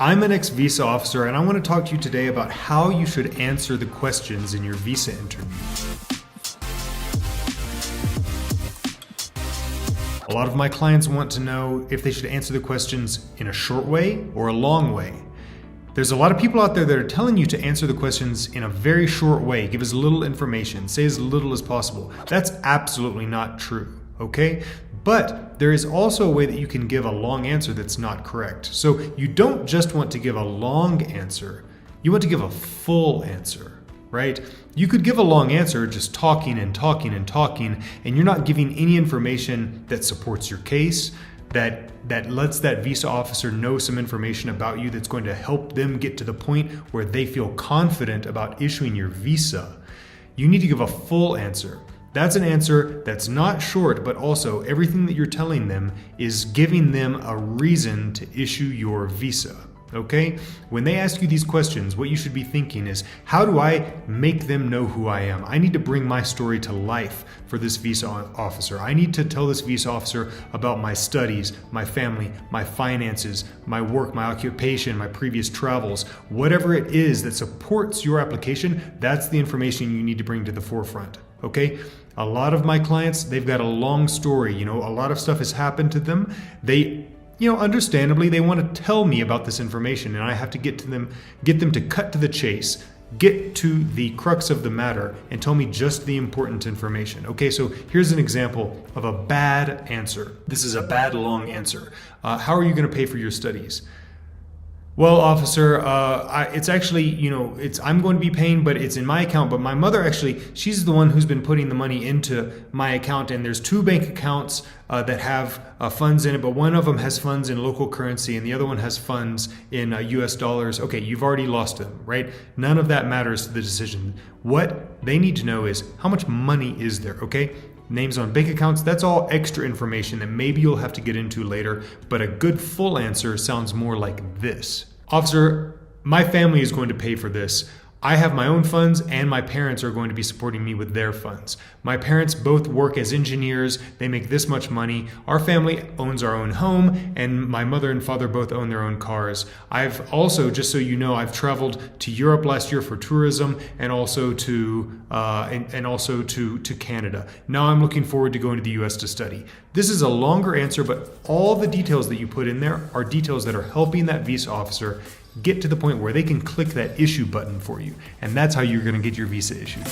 I'm an ex-visa officer and I want to talk to you today about how you should answer the questions in your visa interview. A lot of my clients want to know if they should answer the questions in a short way or a long way. There's a lot of people out there that are telling you to answer the questions in a very short way, give as little information, say as little as possible. That's absolutely not true, okay? But there is also a way that you can give a long answer that's not correct. So you don't just want to give a long answer, you want to give a full answer, right? You could give a long answer just talking and talking and talking, and you're not giving any information that supports your case, that lets that visa officer know some information about you that's going to help them get to the point where they feel confident about issuing your visa. You need to give a full answer. That's an answer that's not short, but also everything that you're telling them is giving them a reason to issue your visa. Okay? When they ask you these questions, what you should be thinking is, how do I make them know who I am? I need to bring my story to life for this visa officer. I need to tell this visa officer about my studies, my family, my finances, my work, my occupation, my previous travels. Whatever it is that supports your application, that's the information you need to bring to the forefront. Okay? A lot of my clients, they've got a long story. A lot of stuff has happened to them. Understandably, they want to tell me about this information, and I have to get them to cut to the chase, get to the crux of the matter, and tell me just the important information. Okay, so here's an example of a bad answer. This is a bad long answer. How are you going to pay for your studies? Well, officer, it's actually, I'm going to be paying, but it's in my account. But my mother actually, she's the one who's been putting the money into my account. And there's two bank accounts that have funds in it, but one of them has funds in local currency and the other one has funds in US dollars. Okay, you've already lost them, right? None of that matters to the decision. What they need to know is how much money is there, okay? Names on bank accounts, that's all extra information that maybe you'll have to get into later, but a good full answer sounds more like this. Officer, my family is going to pay for this. I have my own funds and my parents are going to be supporting me with their funds. My parents both work as engineers. They make this much money. Our family owns our own home and my mother and father both own their own cars. I've also, just so you know, I've traveled to Europe last year for tourism and also to Canada. Now I'm looking forward to going to the US to study. This is a longer answer, but all the details that you put in there are details that are helping that visa officer get to the point where they can click that issue button for you. And that's how you're going to get your visa issued.